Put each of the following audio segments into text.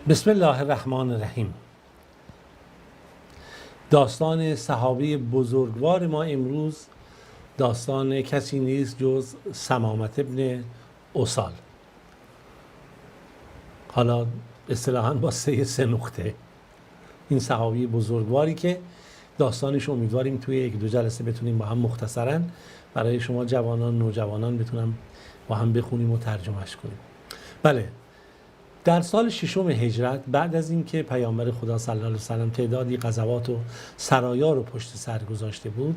بسم الله الرحمن الرحیم. داستان صحابی بزرگوار ما امروز داستان کسی نیست جز ثمامة ابن اسال. حالا اصطلاحاً با سه نقطه. این صحابی بزرگواری که داستانش امیدواریم توی یک دو جلسه بتونیم با هم مختصراً برای شما جوانان نوجوانان بتونم با هم بخونیم و ترجمهش کنیم. بله، در سال 6 هجرت بعد از اینکه پیامبر خدا صلی الله علیه و سلم تعدادی غزوات و سرایا رو پشت سر گذاشته بود،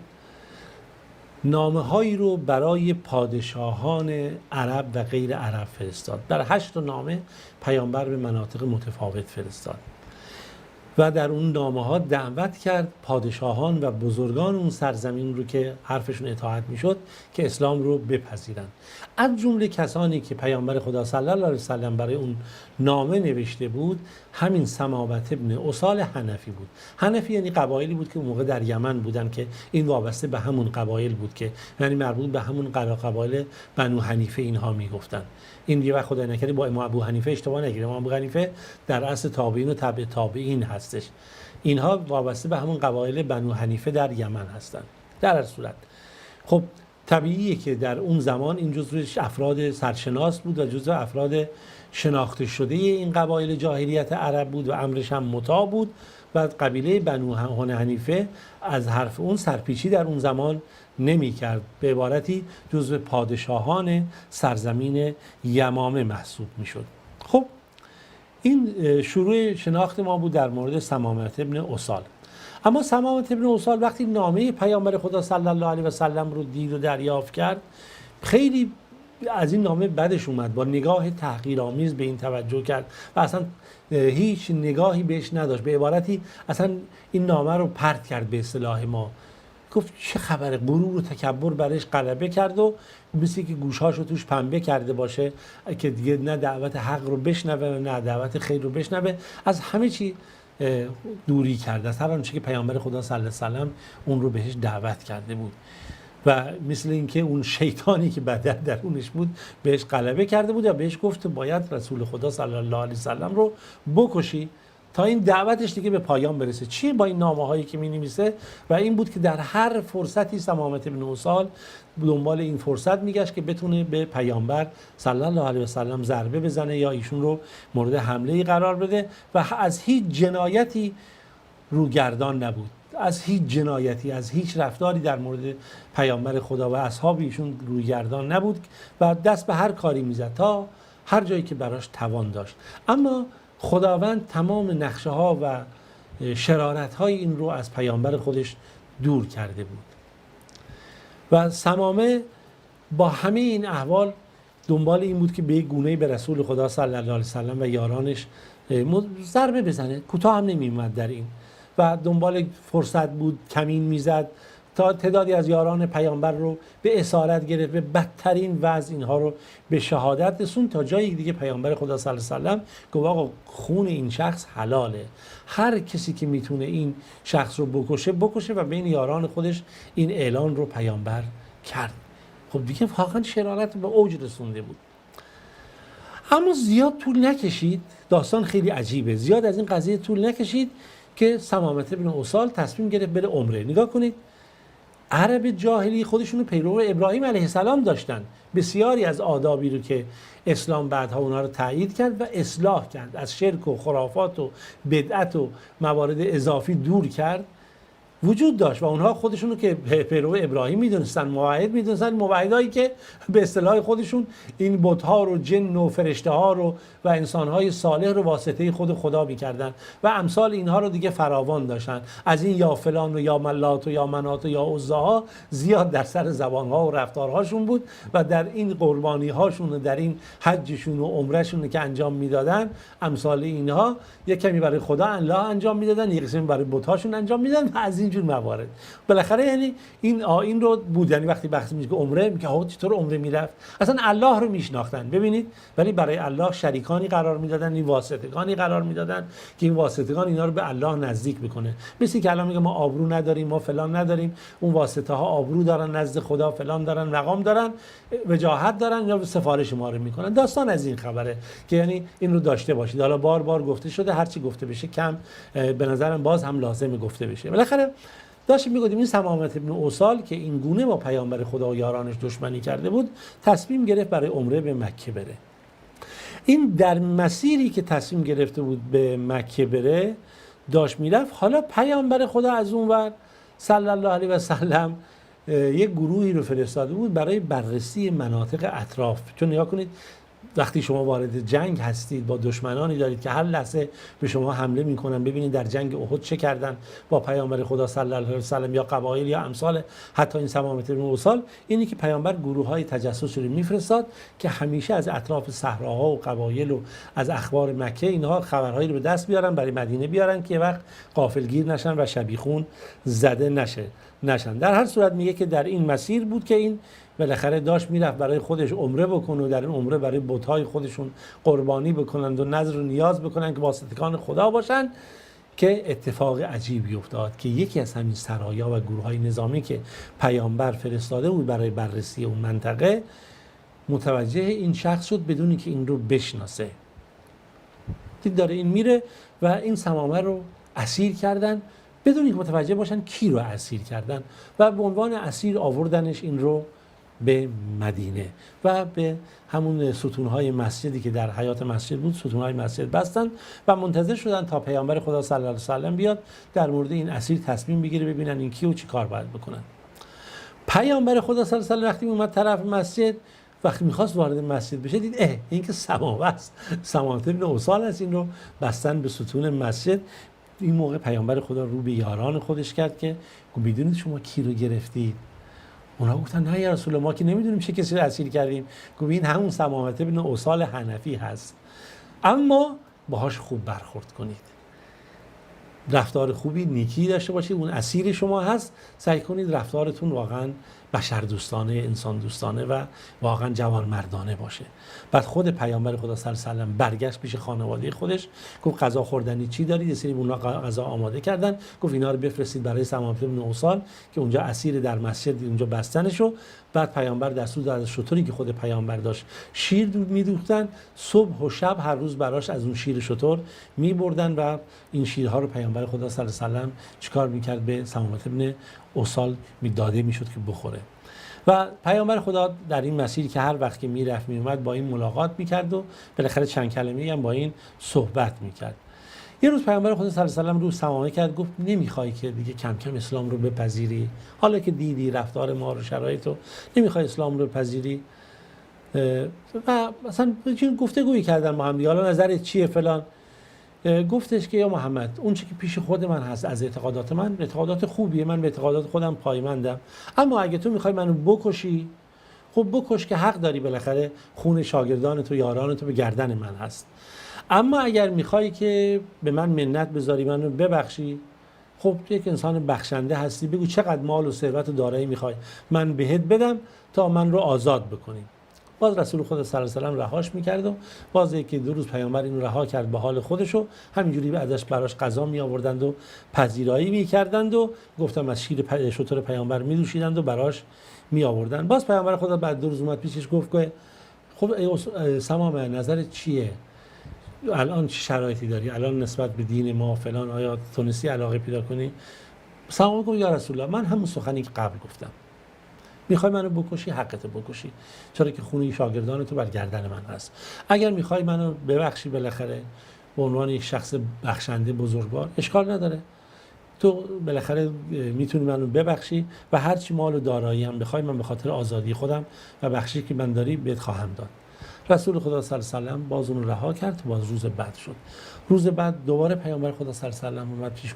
نامه‌هایی رو برای پادشاهان عرب و غیر عرب فرستاد. در 8 نامه پیامبر به مناطق متفاوت فرستاد و در اون نامه‌ها دعوت کرد پادشاهان و بزرگان اون سرزمین رو که حرفشون اطاعت میشد که اسلام رو بپذیرن. از جمله کسانی که پیامبر خدا صلی الله علیه و سلم برای اون نامه نوشته بود همین ثمامة ابن اسال حنفی بود. حنفی یعنی قبایلی بود که اون موقع در یمن بودن که این وابسته به همون قبایل بود که یعنی مربوط به همون قبایل بنو حنیفه اینها میگفتن. این یه وقت خدای نکرده با امام ابو حنیفه اشتباه نگیریم. امام ابو حنیفه در اصل تابعین و تبع تابعین هستش. اینها وابسته به همون قبایل بنو حنیفه در یمن هستن. در هر صورت خب طبیعیه که در اون زمان این جزو افراد سرشناس بود و جزو افراد شناخته شده این قبایل جاهلیت عرب بود و امرش هم مطاع بود و قبیله بنو حنیفه از حرف اون سرپیچی در اون زمان نمی کرد. به عبارتی جزو پادشاهان سرزمین یمامه محسوب می شد. خب این شروع شناخت ما بود در مورد ثمامة ابن اسال. اما ثمامة ابن اسال وقتی نامه پیامبر خدا صلی الله علیه و سلم رو دید و دریافت کرد، خیلی از این نامه بدش اومد. با نگاه تحقیرآمیز به این توجه کرد و اصلا هیچ نگاهی بهش نداشت. به عبارتی اصلا این نامه رو پرت کرد. به اصطلاح ما گفت چه خبره، غرور و تکبر برش غلبه کرد و مثل که گوشهاشو توش پنبه کرده باشه که دیگه نه دعوت حق رو بشنوه و نه دعوت خیر رو بشنوه. از همه چی دوری کرد، از هر آنچه که پیامبر خدا صلی الله علیه و سلم اون رو بهش دعوت کرده بود و مثل اینکه اون شیطانی که بدر درونش بود بهش غلبه کرده بود و بهش گفت باید رسول خدا صلی الله علیه و سلم رو بکشی تا این دعوتش دیگه به پایان برسه. چی با این نامه هایی که می نویسه؟ و این بود که در هر فرصتی ثمامة ابن اسال دنبال این فرصت میگشت که بتونه به پیامبر صلی الله علیه و سلم ضربه بزنه یا ایشون رو مورد حمله قرار بده و از هیچ جنایتی روگردان نبود. از هیچ جنایتی، از هیچ رفتاری در مورد پیامبر خدا و اصحاب ایشون روگردان نبود و دست به هر کاری میزد تا هر جایی که براش توان داشت. اما خداوند تمام نقشه ها و شرارت های این رو از پیامبر خودش دور کرده بود و ثمامه با همه این احوال دنبال این بود که به یک گونه‌ای به رسول خدا صلی الله علیه و سلم و یارانش ضربه بزنه. کوتاه هم نمی‌آمد در این و دنبال فرصت بود، کمین میزد تا تعدادی از یاران پیامبر رو به اسارت گرفت، به بدترین وضع اینها رو به شهادت رسون تا جایی دیگه پیامبر خدا صلی الله علیه و سلم گفت آقا خون این شخص حلاله، هر کسی که میتونه این شخص رو بکشه و بین یاران خودش این اعلان رو پیامبر کرد. خب دیگه واقعا شرارت به اوج رسونده بود. اما زیاد طول نکشید، داستان خیلی عجیبه، زیاد از این قضیه طول نکشید که ثمامة ابن اسال تصمیم گرفت بره عمره. نگاه کنید، عرب جاهلی خودشونو پیرو ابراهیم علیه السلام داشتن. بسیاری از آدابی رو که اسلام بعدها اونها رو تایید کرد و اصلاح کرد، از شرک و خرافات و بدعت و موارد اضافی دور کرد، وجود داشت و اونها خودشونو که پیرو ابراهیم میدونستن، موحد میدونستن، موحدایی که به اصطلاح خودشون این بت‌ها رو، جن و فرشته ها رو و انسان‌های صالح رو واسطه خود خدا میکردن و امثال اینها رو دیگه فراوان داشتن. از این یا فلان و یا ملات و یا منات و یا عزاها زیاد در سر زبان‌ها و رفتارهاشون بود و در این قربانی‌هاشون و در این حجشون و عمرهشون که انجام میدادن امثال اینها یک کمی برای خدا الله انجام میدادن، یک کمی برای بت‌هاشون انجام میدادن و از این اینجور موارد. بالاخره یعنی این رو بود، یعنی وقتی میگه که عمره، میگه آقا چطور عمره میرفت؟ اصلا الله رو میشناختن، ببینید، ولی برای الله شریکانی قرار میدادن، این واسطگانی قرار میدادن که این واسطگان اینا رو به الله نزدیک بکنه. مثل که الان میگه ما آبرو نداریم، ما فلان نداریم، اون واسطه ها آبرو دارن نزد خدا، فلان دارن، مقام دارن، وجاهت دارن، یا سفارش ما رو میکنن. داستان از این خبره که یعنی این رو داشته باشید. حالا بار بار گفته شده، هر چی گفته بشه کم، به نظرم باز هم لازمه گفته بشه. بالاخره داشتیم میگفتیم این سمامت ابن اوصال که این گونه با پیامبر خدا و یارانش دشمنی کرده بود، تصمیم گرفت برای عمره به مکه بره. این در مسیری که تصمیم گرفته بود به مکه بره داشت میرفت. حالا پیامبر خدا از اون ور صلی الله علیه و سلم یک گروهی رو فرستاده بود برای بررسی مناطق اطراف. چون نگاه کنید وقتی شما وارد جنگ هستید با دشمنانی دارید که هر لحظه به شما حمله میکنن، ببینید در جنگ احد چه کردن با پیامبر خدا صلی الله علیه و سلم، یا قبایل یا امثال حتی این سمامت بن اوصال. اینی که پیامبر گروه‌های تجسسی رو میفرستاد که همیشه از اطراف صحراها و قبایل و از اخبار مکه اینها خبرهایی رو به دست بیارن، برای مدینه بیارن که وقت غافلگیر نشن و شبیخون زده نشن. در هر صورت میگه که در این مسیر بود که این بالاخره داشت میرفت برای خودش عمره بکنه و در این عمره برای بت‌های خودشون قربانی بکنند و نذر و نیاز بکنن که واسطگان خدا باشن، که اتفاق عجیبی افتاد که یکی از همین سرایا و گروه‌های نظامی که پیامبر فرستاده بود برای بررسی اون منطقه متوجه این شخص شد بدون که این رو بشناسه. دید داره این میره و این سمامه رو اسیر کردن بدون اینکه متوجه باشن کی رو اسیر کردن و به عنوان اسیر آوردنش این رو به مدینه و به همون ستونهای مسجدی که در حیات مسجد بود، ستونهای مسجد بستن و منتظر شدن تا پیامبر خدا صلی الله علیه و سلم بیاد در مورد این اسیر تصمیم بگیره، ببینن این کی و چی کار باید بکنن. پیامبر خدا صلی الله علیه و سلم وقتی اومد طرف مسجد، وقتی میخواست وارد مسجد بشه، دید این که سماوه است، سماوت ابن اوصال است، این رو بستن به ستون مسجد. این موقع پیامبر خدا رو به یاران خودش کرد که میدونید شما کی رو گرفتید؟ اونا گفتن نه یا رسول الله، ما که نمیدونیم چه کسی رو اسیر کردیم. گفت این همون سمامت ابن اوصال حنفی هست، اما باهاش خوب برخورد کنید، رفتار خوبی نیکی داشته باشید. اون اسیر شما هست، سعی کنید رفتارتون واقعا بشر دوستانه، انسان دوستانه و واقعا جوانمردانه باشه. بعد خود پیامبر خدا صلی الله علیه و سلم برگشت پیش خانواده خودش، گفت غذا خوردنی چی دارید؟ یه سری اونا غذا آماده کردن، گفت اینا رو بفرستید برای سمامت بن اوصال که اونجا اسیر در مسجد اونجا بستنشو. بعد پیامبر دستور داد از شتری که خود پیامبر داشت شیر میدوختن، صبح و شب هر روز براش از اون شیر شتر میبردن و این شیرها رو پیامبر خدا صلی الله علیه و سلم چیکار میکرد؟ به سمامت بن اوصال میداده میشد که بخوره. و پیامبر خدا در این مسیر که هر وقت که میرفت میومد با این ملاقات میکرد و بالاخره چند کلمه‌ای هم با این صحبت میکرد. یه روز پیامبر خدا صلی الله علیه و سلم رو سماعه کرد، گفت نمیخوای که دیگه کم کم اسلام رو بپذیری؟ حالا که دیدی رفتار ما رو، شرایط رو، نمیخوای اسلام رو بپذیری؟ و مثلا گفتگویی کردن با هم دیگه، حالا نظرت چیه فلان. گفتش که یا محمد، اون چی که پیش خود من هست از اعتقادات من اعتقادات خوبیه، من به اعتقادات خودم پایمندم، اما اگه تو میخوای منو بکشی، خب بکش که حق داری، بالاخره خون شاگردان تو، یاران تو به گردن من هست. اما اگر میخوای که به من منت بذاری، منو ببخشی، خب یک انسان بخشنده هستی، بگو چقدر مال و ثروت و دارایی میخوای من بهت بدم تا من رو آزاد بکنی. باز رسول خدا صلی الله علیه و سلم رهاش میکرد و باز یکی دو روز پیامبر اینو رها کرد به حال خودشو، همینجوری ازش براش غذا می آوردند و پذیرایی میکردند و گفتم از شیر شتر پیامبر میدوشیدند و براش می آوردند. باز پیامبر خدا بعد دو روز اومد پیشش، گفت که خب سمامه نظرت چیه؟ الان چه شرایطی داری؟ الان نسبت به دین ما فلان، آیا تونستی علاقه پیدا کنی؟ سمامه گفت یا رسول الله، من همون سخنی که قبل گفتم، میخوای منو بکشی حقت بکشی، چرا که خونی شاگردان تو بر گردن من هست. اگر میخوای منو ببخشی بالاخره به عنوان یک شخص بخشنده بزرگوار، اشکال نداره، تو بالاخره میتونی منو ببخشی و هر چی مال و دارایی هم بخوای من به خاطر آزادی خودم و بخشی که من داری بهت خواهم داد. رسول خدا صلی الله علیه و سلم باز اون رها کرد تا باز روز بعد شد. روز بعد دوباره پیامبر خدا صلی الله علیه و سلم اومد پیش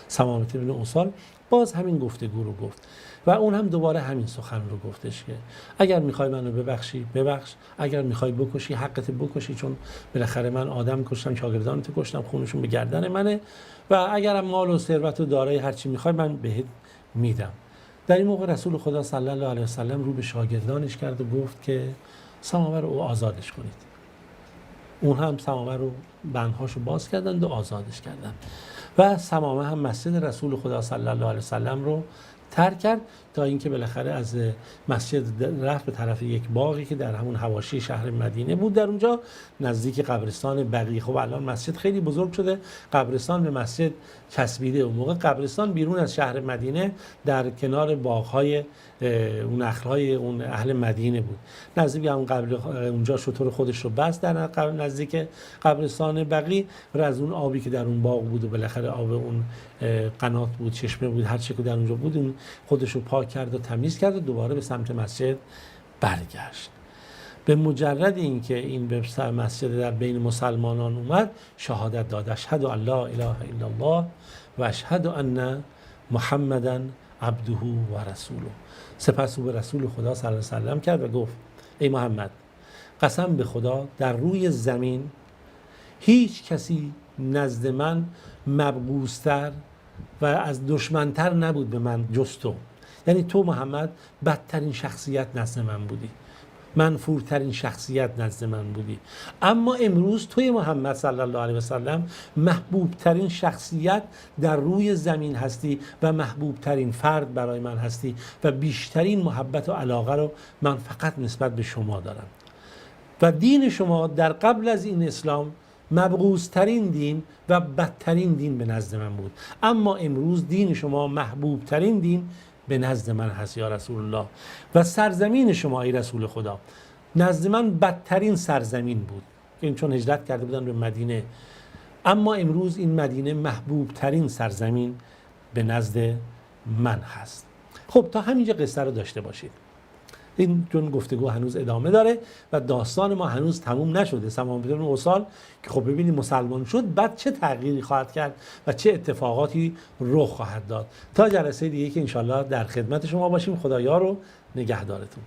ثمامه بن اوسال، باز همین گفتگو رو گفت و اون هم دوباره همین سخن رو گفتش که اگر میخوای منو ببخشی ببخش، اگر میخوای بکشی حقت بکشی، چون بالاخره من آدم کشتم، شاگردانت کشتم، خونشون به گردن منه و اگرم مال و ثروت و دارایی هر چی میخوای من بهت میدم. در این موقع رسول خدا صلی الله علیه و سلم رو به شاگردانش کرد و گفت که ثمامه رو آزادش کنید. اون هم ثمامه رو بندهاشو باز کردند و آزادش کردند و ثمامه هم مسجد رسول خدا صلی الله علیه و سلم رو ترک کرد تا اینکه بالاخره از مسجد رفت به طرف یک باغی که در همون حواشی شهر مدینه بود، در اونجا نزدیک قبرستان بقیع. خب الان مسجد خیلی بزرگ شده، قبرستان به مسجد چسبیده. اون موقع قبرستان بیرون از شهر مدینه در کنار باغ‌های اون نخل‌های اون اهل مدینه بود. نزدیک همون اونجا شتر خودش رو بست در نزدیک قبرستان بقیع و از اون آبی که در اون باغ بود و بالاخره آب اون قنات بود، چشمه بود، هر چی که در اونجا بود، اون خودش رو پاک کرد و تمیز کرد و دوباره به سمت مسجد برگشت. به مجرد اینکه این به مسجد در بین مسلمانان اومد، شهادت داد اشهد ان لا اله الا الله و اشهد ان محمدًا عبده و رسوله. سپس او به رسول خدا صلی الله علیه و سلم کرد و گفت ای محمد، قسم به خدا در روی زمین هیچ کسی نزد من مبغوض‌تر و از دشمنتر نبود به من جز تو. یعنی تو محمد بدترین شخصیت نزد من بودی، منفورترین شخصیت نزد من بودی، اما امروز توی محمد صلی الله علیه و سلم محبوب ترین شخصیت در روی زمین هستی و محبوب ترین فرد برای من هستی و بیشترین محبت و علاقه رو من فقط نسبت به شما دارم و دین شما در قبل از این اسلام مبغوض ترین دین و بدترین دین به نزد من بود، اما امروز دین شما محبوب ترین دین به نزد من هست یا رسول الله و سرزمین شما ای رسول خدا نزد من بدترین سرزمین بود، این چون هجرت کرده بودن به مدینه، اما امروز این مدینه محبوب ترین سرزمین به نزد من هست. خب تا همینجا قصه رو داشته باشید. این چون گفتگو هنوز ادامه داره و داستان ما هنوز تموم نشده. ثمامه بن اوسال که خب ببینید مسلمان شد، بعد چه تغییری خواهد کرد و چه اتفاقاتی رخ خواهد داد. تا جلسه دیگه که انشالله در خدمت شما باشیم. خدایا رو نگهدارتون.